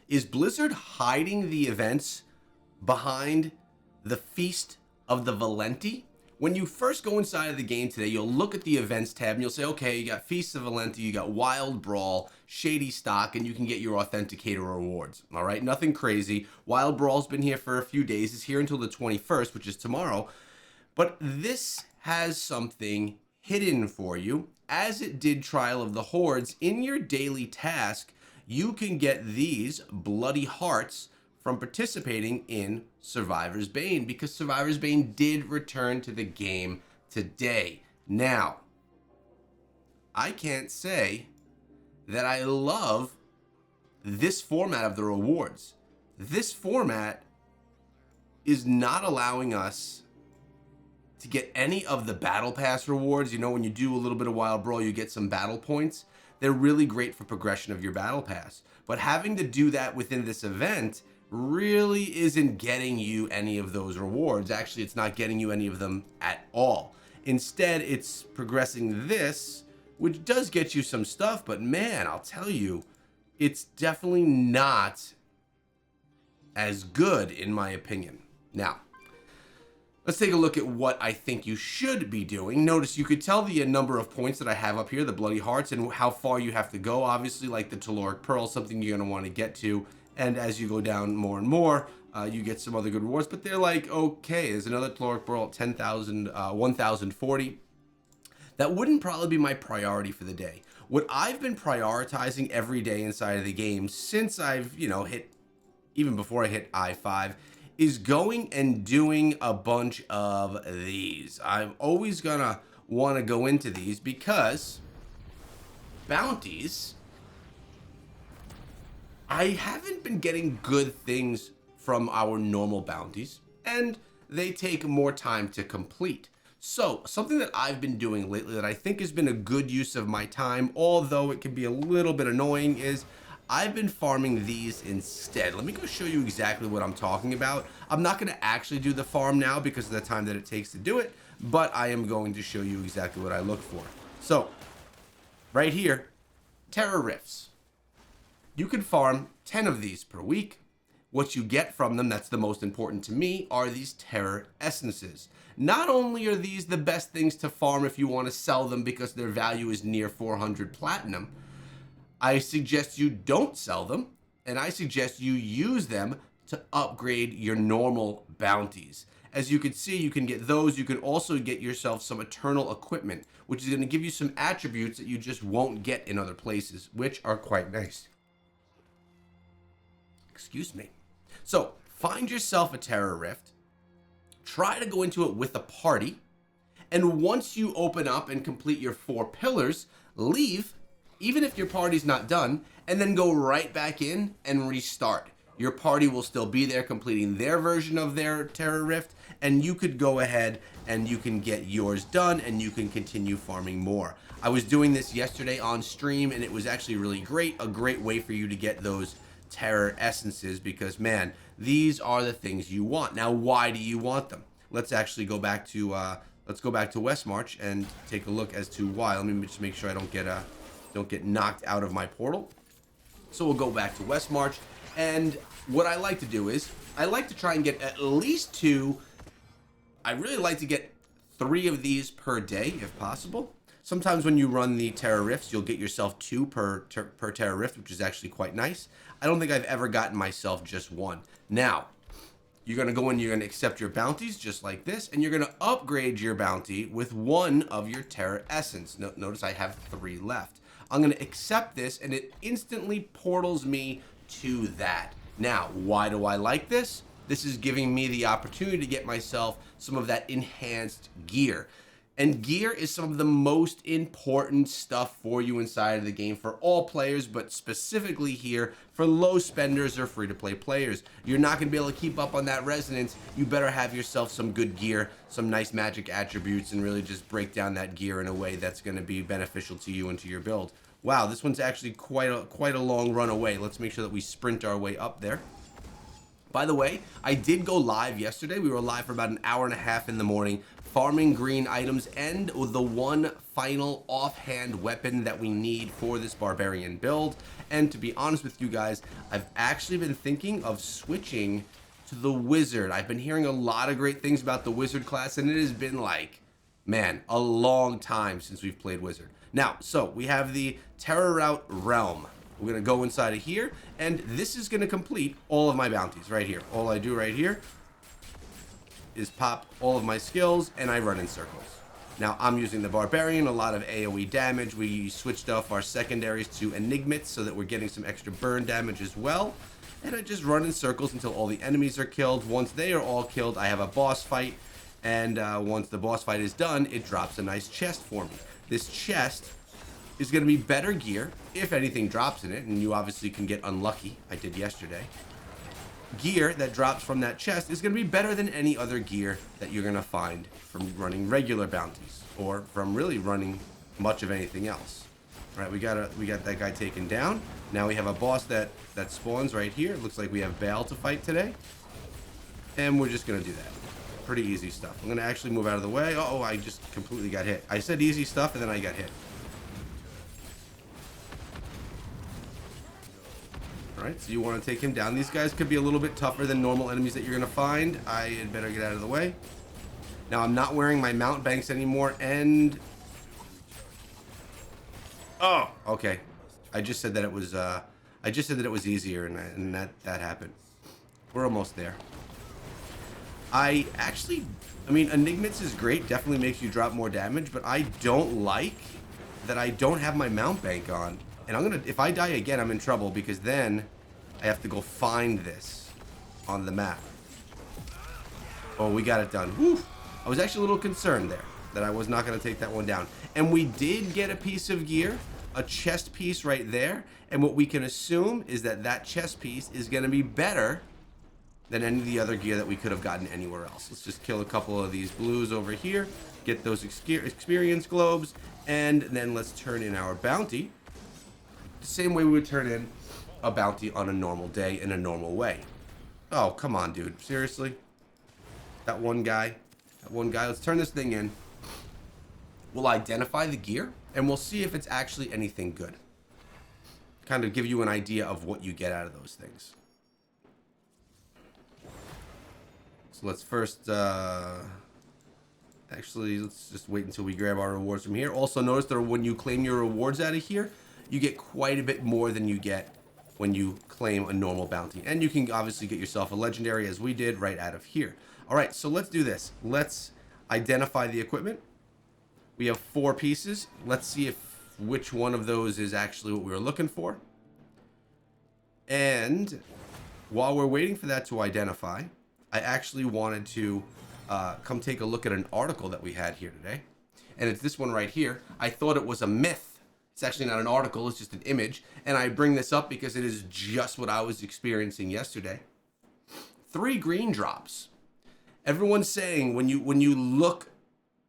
Is Blizzard hiding the events behind the Feast of the Valenti? When you first go inside of the game today, you'll look at the events tab and you'll say, okay, you got Feast of Valenti, you got Wild Brawl, Shady Stock, and you can get your Authenticator rewards. All right, nothing crazy. Wild Brawl's been here for a few days. It's here until the 21st, which is tomorrow. But this has something hidden for you. As it did Trial of the Hordes, in your daily task, you can get these bloody hearts from participating in Survivor's Bane, because Survivor's Bane did return to the game today. Now, I can't say that I love this format of the rewards. This format is not allowing us to get any of the Battle Pass rewards. You know, when you do a little bit of Wild Brawl, you get some battle points. They're really great for progression of your Battle Pass. But having to do that within this event really isn't getting you any of those rewards. Actually, it's not getting you any of them at all. Instead, it's progressing this, which does get you some stuff, but man, I'll tell you, it's definitely not as good in my opinion. Now, let's take a look at what I think you should be doing. Notice you could tell the number of points that I have up here, the bloody hearts, and how far you have to go. Obviously, like the Telluric Pearl, something you're going to want to get to. And as you go down more and more, you get some other good rewards. But they're like, okay, there's another Telluric Pearl at 10,000, 1,040. That wouldn't probably be my priority for the day. What I've been prioritizing every day inside of the game since I've, hit, even before I hit I-5, is going and doing a bunch of these. I'm always gonna want to go into these because bounties, I haven't been getting good things from our normal bounties, and they take more time to complete. So something that I've been doing lately that I think has been a good use of my time, although it can be a little bit annoying, is I've been farming these instead. Let me go show you exactly what I'm talking about. I'm not going to actually do the farm now because of the time that it takes to do it, but I am going to show you exactly what I look for. So right here, Terror Rifts. You can farm 10 of these per week. What you get from them, that's the most important to me, are these Terror Essences. Not only are these the best things to farm if you want to sell them because their value is near 400 platinum, I suggest you don't sell them, and I suggest you use them to upgrade your normal bounties. As you can see, you can get those. You can also get yourself some Eternal Equipment, which is going to give you some attributes that you just won't get in other places, which are quite nice. Excuse me. So find yourself a Terror Rift, try to go into it with a party, and once you open up and complete your 4 pillars, leave, even if your party's not done, and then go right back in and restart. Your party will still be there completing their version of their Terror Rift, and you could go ahead and you can get yours done and you can continue farming more. I was doing this yesterday on stream and it was actually really great, a great way for you to get those Terror Essences, because man, these are the things you want. Now, why do you want them? Let's actually go back to Westmarch and take a look as to why. Let me just make sure I don't get knocked out of my portal. So we'll go back to Westmarch, and what I like to do is I like to try and get at least 2. I really like to get 3 of these per day if possible. Sometimes when you run the Terror Rifts, you'll get yourself 2 per Terror Rift, which is actually quite nice. I don't think I've ever gotten myself just 1. Now, you're going to go in, you're going to accept your bounties just like this, and you're going to upgrade your bounty with 1 of your Terror Essence. Notice I have 3 left. I'm going to accept this, and it instantly portals me to that. Now, why do I like this? This is giving me the opportunity to get myself some of that enhanced gear. And gear is some of the most important stuff for you inside of the game for all players, but specifically here for low spenders or free-to-play players. You're not going to be able to keep up on that resonance. You better have yourself some good gear, some nice magic attributes, and really just break down that gear in a way that's going to be beneficial to you and to your build. Wow, this one's actually quite a long run away. Let's make sure that we sprint our way up there. By the way, I did go live yesterday. We were live for about an hour and a half in the morning farming green items, and the one final offhand weapon that we need for this barbarian build. And to be honest with you guys, I've actually been thinking of switching to the wizard. I've been hearing a lot of great things about the wizard class, and it has been like, man, a long time since we've played wizard. Now, so we have the Terrorwrought realm. We're gonna go inside of here, and this is gonna complete all of my bounties right here. All I do right here is pop all of my skills, and I run in circles. Now, I'm using the Barbarian, a lot of AoE damage. We switched off our secondaries to Enigmats so that we're getting some extra burn damage as well. And I just run in circles until all the enemies are killed. Once they are all killed, I have a boss fight. And once the boss fight is done, it drops a nice chest for me. This chest is going to be better gear, if anything drops in it. And you obviously can get unlucky. I did yesterday. Gear that drops from that chest is going to be better than any other gear that you're going to find from running regular bounties or from really running much of anything else. All right, we got that guy taken down. Now we have a boss that spawns right here. It looks like we have Baal to fight today, and we're just going to do that. Pretty easy stuff. I'm going to actually move out of the way. Oh, I just completely got hit. I said easy stuff, and then I got hit. Alright, so you want to take him down. These guys could be a little bit tougher than normal enemies that you're going to find. I had better get out of the way. Now, I'm not wearing my mount banks anymore, and... Oh, okay. I just said that it was easier, and that happened. We're almost there. I mean, Enigmats is great. Definitely makes you drop more damage, but I don't like that I don't have my mount bank on. And if I die again, I'm in trouble, because then I have to go find this on the map. Oh, we got it done. Whew. I was actually a little concerned there that I was not going to take that one down. And we did get a piece of gear, a chest piece right there. And what we can assume is that that chest piece is going to be better than any of the other gear that we could have gotten anywhere else. Let's just kill a couple of these blues over here, get those experience globes, and then let's turn in our bounty. The same way we would turn in a bounty on a normal day in a normal way. Oh, come on, dude. Seriously? That one guy. Let's turn this thing in. We'll identify the gear, and we'll see if it's actually anything good. Kind of give you an idea of what you get out of those things. So let's first... Actually, let's just wait until we grab our rewards from here. Also, notice that when you claim your rewards out of here, you get quite a bit more than you get when you claim a normal bounty. And you can obviously get yourself a legendary, as we did, right out of here. All right, so let's do this. Let's identify the equipment. We have 4 pieces. Let's see which one of those is actually what we were looking for. And while we're waiting for that to identify, I actually wanted to come take a look at an article that we had here today. And it's this one right here. I thought it was a myth. It's actually not an article, it's just an image. And I bring this up because it is just what I was experiencing yesterday. 3 green drops. Everyone's saying when you look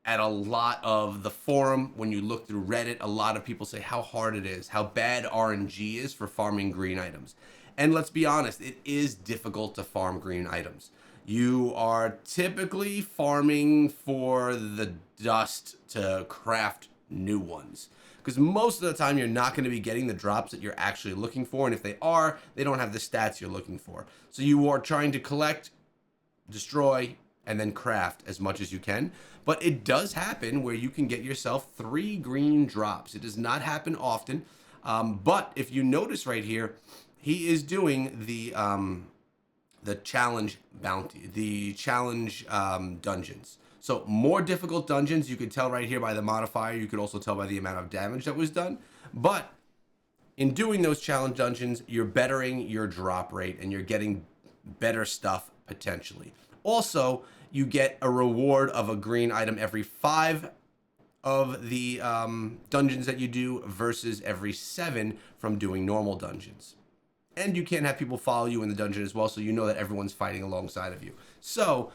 at a lot of the forum, when you look through Reddit, a lot of people say how hard it is, how bad RNG is for farming green items. And let's be honest, it is difficult to farm green items. You are typically farming for the dust to craft new ones. Because most of the time you're not going to be getting the drops that you're actually looking for. And if they are, they don't have the stats you're looking for. So you are trying to collect, destroy, and then craft as much as you can. But it does happen where you can get yourself 3 green drops. It does not happen often. But if you notice right here, he is doing the challenge bounty, the challenge dungeons. So more difficult dungeons, you could tell right here by the modifier. You could also tell by the amount of damage that was done. But in doing those challenge dungeons, you're bettering your drop rate and you're getting better stuff potentially. Also, you get a reward of a green item every 5 of the dungeons that you do versus every 7 from doing normal dungeons. And you can't have people follow you in the dungeon as well, so you know that everyone's fighting alongside of you. So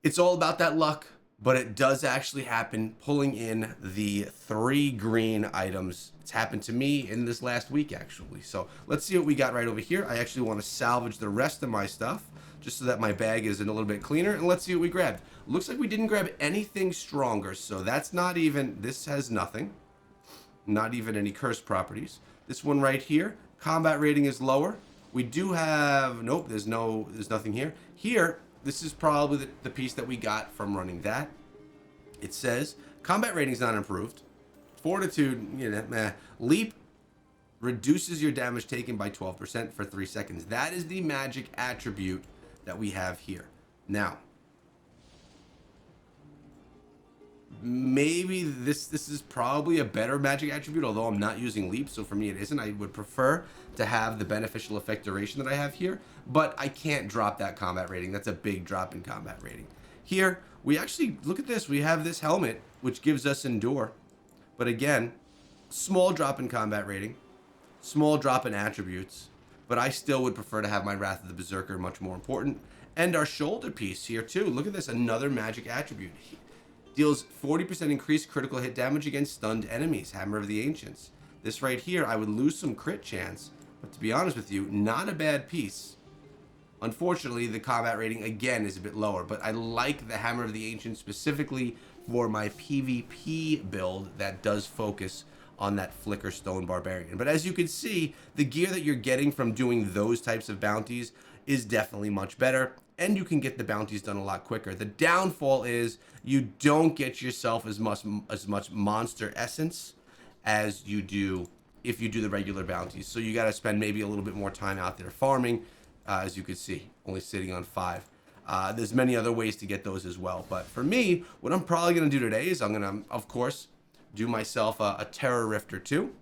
it's all about that luck, but it does actually happen, pulling in the 3 green items It's happened to me in this last week, actually. So let's see what we got right over here. I actually want to salvage the rest of my stuff just so that my bag is a little bit cleaner. And let's see what we grabbed. Looks like we didn't grab anything stronger, so that's not even, this has nothing. Not even any cursed properties. This one right here, combat rating is lower. We do have, nope, there's nothing here. Here, this is probably the piece that we got from running that. It says, combat rating is not improved. Fortitude, you know, meh. Leap reduces your damage taken by 12% for 3 seconds. That is the magic attribute that we have here. Now, maybe this is probably a better magic attribute, although I'm not using leap, so for me it isn't. I would prefer to have the beneficial effect duration that I have here, but I can't drop that combat rating. That's a big drop in combat rating. Here, we actually, look at this, we have this helmet, which gives us endure. But again, small drop in combat rating, small drop in attributes, but I still would prefer to have my Wrath of the Berserker, much more important. And our shoulder piece here too, look at this, another magic attribute. Deals 40% increased critical hit damage against stunned enemies. Hammer of the Ancients. This right here, I would lose some crit chance, but to be honest with you, not a bad piece. Unfortunately, the combat rating again is a bit lower, but I like the Hammer of the Ancients specifically for my PvP build that does focus on that Flicker Stone Barbarian. But as you can see, the gear that you're getting from doing those types of bounties is definitely much better, and you can get the bounties done a lot quicker. The downfall is you don't get yourself as much monster essence as you do if you do the regular bounties. So you got to spend maybe a little bit more time out there farming, as you can see, only sitting on 5. There's many other ways to get those as well. But for me, what I'm probably going to do today is I'm going to, of course, do myself a Terror Rift or 2.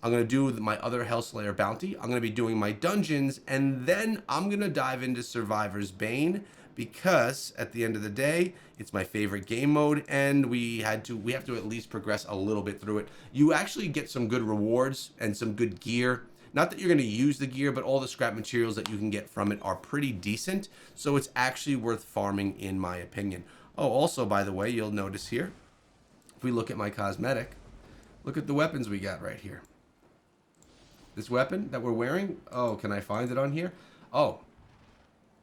I'm going to do my other Hellslayer bounty. I'm going to be doing my dungeons, and then I'm going to dive into Survivor's Bane, because at the end of the day, it's my favorite game mode, and we have to at least progress a little bit through it. You actually get some good rewards and some good gear. Not that you're going to use the gear, but all the scrap materials that you can get from it are pretty decent, so it's actually worth farming in my opinion. Oh, also, by the way, you'll notice here, if we look at my cosmetic, look at the weapons we got right here. This weapon that we're wearing, oh, can I find it on here? Oh,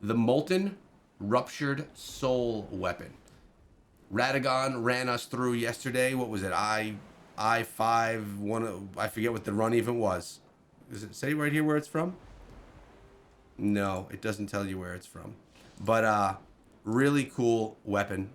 the Molten Ruptured Soul weapon. Radagon ran us through yesterday. What was it? I5, I forget what the run even was. Does it say right here where it's from? No, it doesn't tell you where it's from. But really cool weapon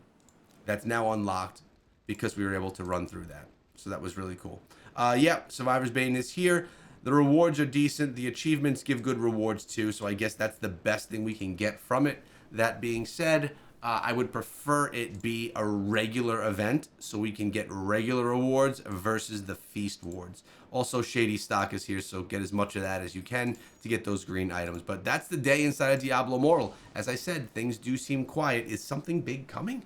that's now unlocked because we were able to run through that. So that was really cool. Yeah, Survivor's Bane is here. The rewards are decent. The achievements give good rewards too, so I guess that's the best thing we can get from it. That being said, I would prefer it be a regular event so we can get regular rewards versus the feast wards. Also, Shady Stock is here, so get as much of that as you can to get those green items. But that's the day inside of Diablo Immortal. As I said, things do seem quiet. Is something big coming?